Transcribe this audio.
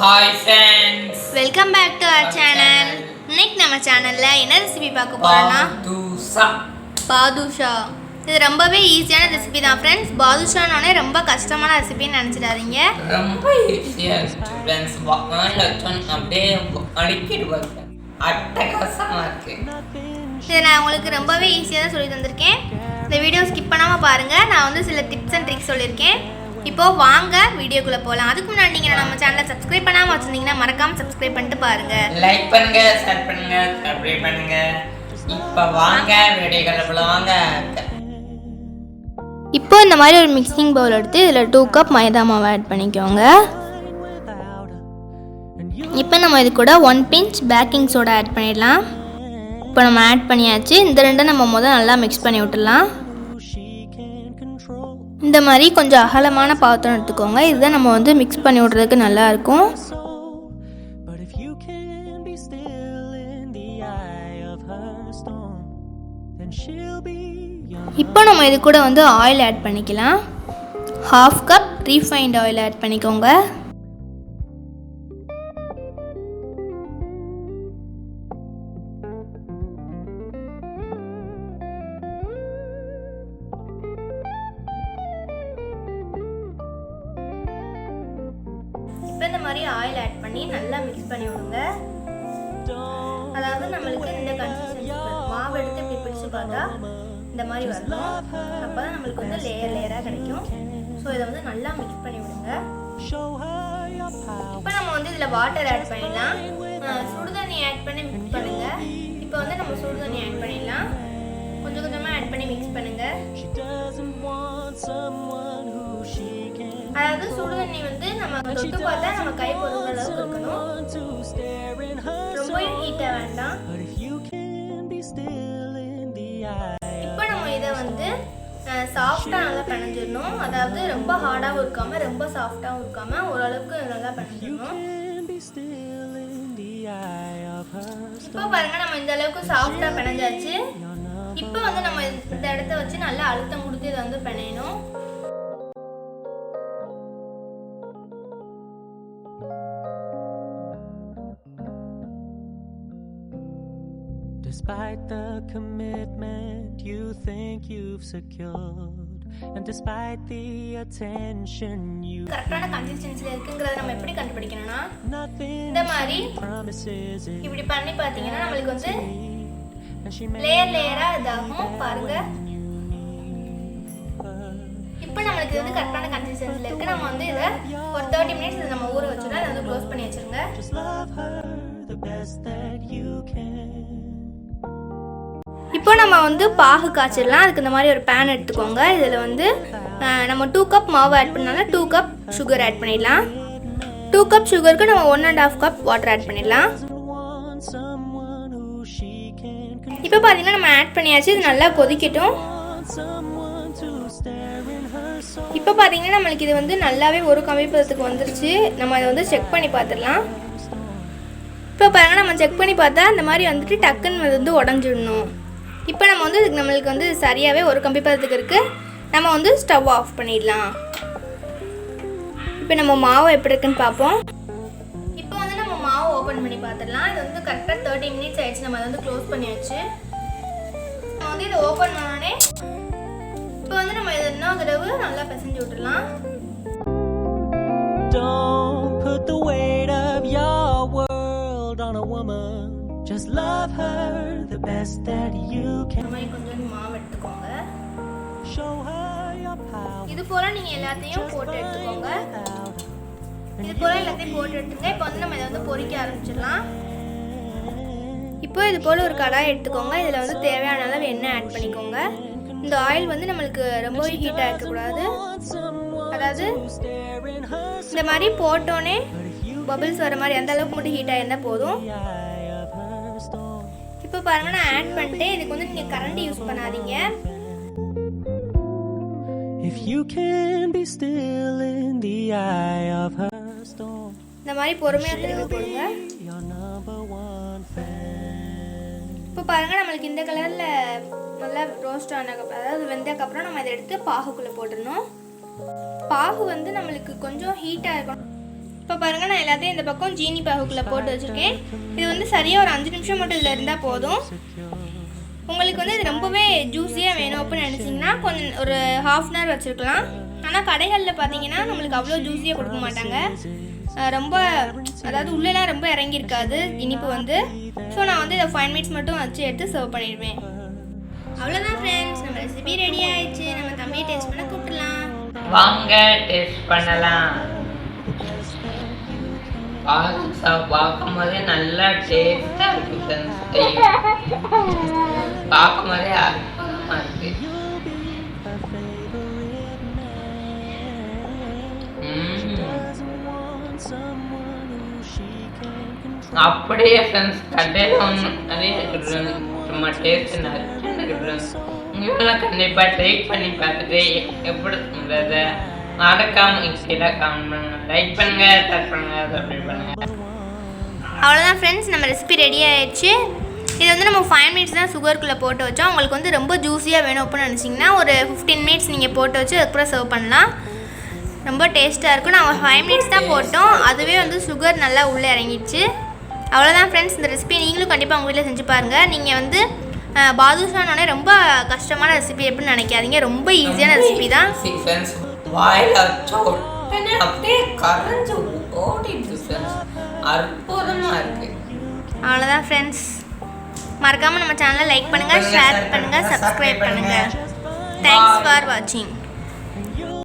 Hi friends, welcome back to our channel. இன்னைக்கு நம்ம சேனல்ல என்ன ரெசிபி பார்க்க போறோம்னா பாதுஷா. இது ரொம்பவே ஈஸியான ரெசிபி தான் ஃப்ரெண்ட்ஸ். பாதுஷானானே ரொம்ப கஷ்டமான ரெசிபின்னு நினைச்சிடாதீங்க. ரொம்ப ஈஸியா ஃப்ரெண்ட்ஸ். வாங்க அப்படியே அடிக்கிட்டு வருது. அட்டகாசமா இருக்கு. இது நான் உங்களுக்கு ரொம்பவே ஈஸியா தான் சொல்லி தந்திருக்கேன். இந்த வீடியோ ஸ்கிப் பண்ணாம பாருங்க. நான் வந்து சில டிப்ஸ் அண்ட் ட்ரிக்ஸ் சொல்லியிருக்கேன். இப்போ வாங்க வீடியோக்குள்ள போலாம். அதுக்கு முன்னாடி நீங்க நம்ம சேனலை சப்ஸ்கிரைப் பண்ணாம வச்சிருந்தீங்கன்னா மறக்காம சப்ஸ்கிரைப் பண்ணிட்டு பாருங்க. லைக் பண்ணுங்க, ஷேர் பண்ணுங்க, சப்ஸ்கிரைப் பண்ணுங்க. இப்போ வாங்க வீடியோக்குள்ள போலாம். இப்போ இந்த மாதிரி ஒரு மிக்சிங் பவுல் எடுத்து இதில் 2 கப் மைதா மாவு ஆட் பண்ணிக்கோங்க. இப்போ நம்ம இது கூட 1 பிஞ்ச் பேக்கிங் சோடா ஆட் பண்ணிடலாம். இப்போ நம்ம ஆட் பண்ணியாச்சு. இந்த ரெண்டும் நம்ம முதல்ல நல்லா மிக்ஸ் பண்ணி விட்டுடலாம். இந்த மாதிரி கொஞ்சம் அகலமான பாத்திரம் எடுத்துக்கோங்க. இதுதான் நம்ம வந்து மிக்ஸ் பண்ணி விடுறதுக்கு நல்லா இருக்கும். இப்போ நம்ம இது கூட வந்து ஆயில் ஆட் பண்ணிக்கலாம். 1/2 கப் ரீஃபைண்ட் ஆயில் ஆட் பண்ணிக்கோங்க. இப்போ இந்த மாதிரி ஆயில் ஆட் பண்ணி நல்லா மிக்ஸ் பண்ணி விடுங்க. அதாவது நம்மளுக்கு இந்த கன்சிஸ்டன்சி மாவு எடுத்து இப்படி பிடிச்சு பார்த்தா இந்த மாதிரி வரணும். அப்போ தான் நம்மளுக்கு வந்து லேயர் லேயராக கிடைக்கும். ஸோ இதை வந்து நல்லா மிக்ஸ் பண்ணி விடுங்க. இப்போ நம்ம வந்து இதில் வாட்டர் ஆட் பண்ணிடலாம். சுடுதண்ணி ஆட் பண்ணி மிக்ஸ் பண்ணுங்க. இப்போ வந்து நம்ம சுடுதண்ணி ஆட் பண்ணிடலாம். கொஞ்சம் கொஞ்சமாக ஆட் பண்ணி மிக்ஸ் பண்ணுங்க. அதாவது சுடுதண்ணி வந்து நம்ம தொட்டு பார்த்தா நம்ம கை பொறுக்கிற அளவுக்கு இருக்கணும். ரொம்ப ஹீட்டாக வேண்டாம். இப்போ நம்ம இதை வந்து சாஃப்டாக நல்லா பிணைஞ்சிடணும். அதாவது ரொம்ப ஹார்டாகவும் இருக்காமல் ரொம்ப சாஃப்டாகவும் இருக்காமல் ஓரளவுக்கு நல்லா பிணைஞ்சிடணும். இப்போ பாருங்க நம்ம இந்த அளவுக்கு சாஃப்டாக பிணைஞ்சாச்சு. இப்போ வந்து நம்ம இந்த இடத்த வச்சு நல்லா அழுத்தம் கொடுத்து இதை வந்து பிணையணும். Despite the commitment you think you've secured, and despite the attention you கரெக்டான கன்சிஸ்டன்சில இருக்குங்கறத நம்ம எப்படி கண்டுபிடிக்கணும்னா இந்த மாதிரி இப்படி பண்ணி பாத்தீங்கன்னா நமக்கு வந்து லேயர் லேயரா இதாகும் பாருங்க. இப்போ நமக்கு இது வந்து கரெக்டான கன்சிஸ்டன்சில இருக்கு. நம்ம வந்து இத ஒரு 30 மினிட்ஸ் இத நம்ம ஊற வச்சிரலாம். இத வந்து க்ளோஸ் பண்ணி வச்சிருங்க. இப்போ நம்ம வந்து பாகு காய்ச்சிடலாம். அதுக்கு இந்த மாதிரி ஒரு பேன் எடுத்துக்கோங்க. இதில் வந்து நம்ம 2 கப் மாவு ஆட் பண்ணால 2 கப் சுகர் ஆட் பண்ணிடலாம். 2 கப் சுகருக்கு நம்ம 1.5 கப் வாட்டர் ஆட் பண்ணிடலாம். இப்போ பார்த்தீங்கன்னா நம்ம ஆட் பண்ணியாச்சு. இது நல்லா கொதிக்கட்டும். இப்போ பார்த்தீங்கன்னா நம்மளுக்கு இது வந்து நல்லாவே ஒரு கம்பி பதத்துக்கு வந்துருச்சு. நம்ம அதை வந்து செக் பண்ணி பார்த்துடலாம். இப்போ பாருங்க நம்ம செக் பண்ணி பார்த்தா இந்த மாதிரி வந்துட்டு டக்குன்னு வந்து உடஞ்சிடணும். இப்போ நம்ம வந்து நம்மளுக்கு வந்து சரியாகவே ஒரு கம்பி பதத்துக்கு இருக்குது. நம்ம வந்து ஸ்டவ் ஆஃப் பண்ணிடலாம். இப்போ நம்ம மாவு எப்படி இருக்குன்னு பார்ப்போம். இப்போ வந்து நம்ம மாவு ஓப்பன் பண்ணி பார்த்துடலாம். இது வந்து கரெக்டாக 30 மினிட்ஸ் ஆயிடுச்சு. நம்ம அதை வந்து க்ளோஸ் பண்ணியாச்சு. நம்ம வந்து இதை ஓப்பன் பண்ணோடனே இப்போ வந்து நம்ம இதை இன்னொரு தடவை நல்லா பிசைஞ்சு விட்டுடலாம். Don't put the weight of your world on a woman. Just love her the best that you can. இந்த மாதிரி கொஞ்சம் மாவு எடுத்துக்கோங்க. Show her your power. இது போல நீங்க எல்லாத்தையும் போட்டு எடுத்துக்கோங்க. இது போல எல்லாத்தையும் போட்டு எடுத்துங்க. இப்போ வந்து நம்ம இதை வந்து பொரிக்க ஆரம்பிச்சிடலாம். இப்போ இது போல ஒரு கடாய் எடுத்துக்கோங்க. இதில் வந்து தேவையான அளவு எண்ணெய் ஆட் பண்ணிக்கோங்க. இந்த ஆயில் வந்து நம்மளுக்கு ரொம்ப ஹீட்டாக இருக்கக்கூடாது. அதாவது இந்த மாதிரி போட்டோன்னே பபிள்ஸ் வர மாதிரி அந்த அளவுக்கு மட்டும் ஹீட்டாக இருந்தால் போதும். இப்போ பாருங்க நான் ஆட் பண்ணிட்டேன். இதுக்கு வந்து நீங்கள் கரண்டி யூஸ் பண்ணாதீங்க. If you can be still in the eye of her storm, இந்த மாதிரி பொறுமையாக திரும்பி போடுங்க. இப்போ பாருங்க நம்மளுக்கு இந்த கலரில் நல்லா ரோஸ்ட் ஆனதுக்கப்புறம் அதாவது வெந்ததுக்கப்புறம் நம்ம இதை எடுத்து பாகுக்குள்ளே போட்டுடணும். பாகு வந்து நம்மளுக்கு கொஞ்சம் ஹீட்டாக இருக்கணும். இப்போ பாருங்கள் நான் எல்லாத்தையும் இந்த பக்கம் ஜீனி பாகுக்குள்ளே போட்டு வச்சுருக்கேன். இது வந்து சரியாக ஒரு 5 நிமிஷம் மட்டும் இதில் இருந்தால் போதும். உங்களுக்கு வந்து இது ரொம்பவே ஜூஸியாக வேணும் அப்படின்னு நினச்சிங்கன்னா கொஞ்சம் ஒரு 1/2 hour வச்சுருக்கலாம். ஆனால் கடைகளில் பார்த்தீங்கன்னா நம்மளுக்கு அவ்வளோ ஜூஸியாக கொடுக்க மாட்டாங்க. ரொம்ப அதாவது உள்ளெல்லாம் ரொம்ப இறங்கியிருக்காது இனிப்பு வந்து. ஸோ நான் வந்து இதை 5 minutes மட்டும் வச்சு எடுத்து சர்வ் பண்ணிடுவேன். அவ்வளோதான் ஃப்ரெண்ட்ஸ், நம்ம ரெசிபி ரெடி ஆயிடுச்சு. நம்ம தம்பியை டேஸ்ட் பண்ண கூப்பிடலாம். வாங்க டேஸ்ட் பண்ணலாம். பார்க்கும் போதே நல்லா டேஸ்டா இருக்கு ஃப்ரெண்ட்ஸ். பார்க்கும் போதே அற்புதமா இருக்கு. அப்படியே ஃப்ரெண்ட்ஸ் கடையில் ஒன்று நிறைய இருக்குது, சும்மா டேஸ்ட் நிறைய ஃப்ரெண்ட்ஸ். நீங்களும் கண்டிப்பாக ட்ரை பண்ணி பார்த்துட்டு எப்படி இருந்தது மறக்காம கீழே கமெண்ட் பண்ணுங்க, லைக் பண்ணுங்க, ஷேர் பண்ணுங்க, சப்ஸ்கிரைப் பண்ணுங்க. அவ்வளோதான் ஃப்ரெண்ட்ஸ், நம்ம ரெசிபி ரெடி ஆயிடுச்சு. இது வந்து நம்ம 5 minutes தான் சுகருக்குள்ளே போட்டு வச்சோம். உங்களுக்கு வந்து ரொம்ப ஜூஸியாக வேணும் அப்படின்னு நினச்சிங்கன்னா ஒரு 15 minutes நீங்கள் போட்டு வச்சு அதுக்கப்புறம் சர்வ் பண்ணலாம். ரொம்ப டேஸ்ட்டாக இருக்கும். நாங்கள் 5 minutes தான் போட்டோம், அதுவே வந்து சுகர் நல்லா உள்ளே இறங்கிடுச்சு. அவ்வளோதான் ஃப்ரெண்ட்ஸ், இந்த ரெசிபி நீங்களும் கண்டிப்பாக உங்கள் வீட்டில் செஞ்சு பாருங்கள். நீங்கள் வந்து பாதுஷானோடனே ரொம்ப கஷ்டமான ரெசிபி எப்படின்னு நினைக்காதீங்க, ரொம்ப ஈஸியான ரெசிபி தான். வாயில வச்ச உடனே அப்படியே கரைஞ்சு ஓடிடுது ஃப்ரெண்ட்ஸ், அற்புதமாக இருக்கு. அவ்வளோதான் ஃப்ரெண்ட்ஸ், மறக்காமல் நம்ம சேனலை லைக் பண்ணுங்கள், ஷேர் பண்ணுங்கள், சப்ஸ்கிரைப் பண்ணுங்கள். தேங்க்ஸ் ஃபார் வாட்சிங்.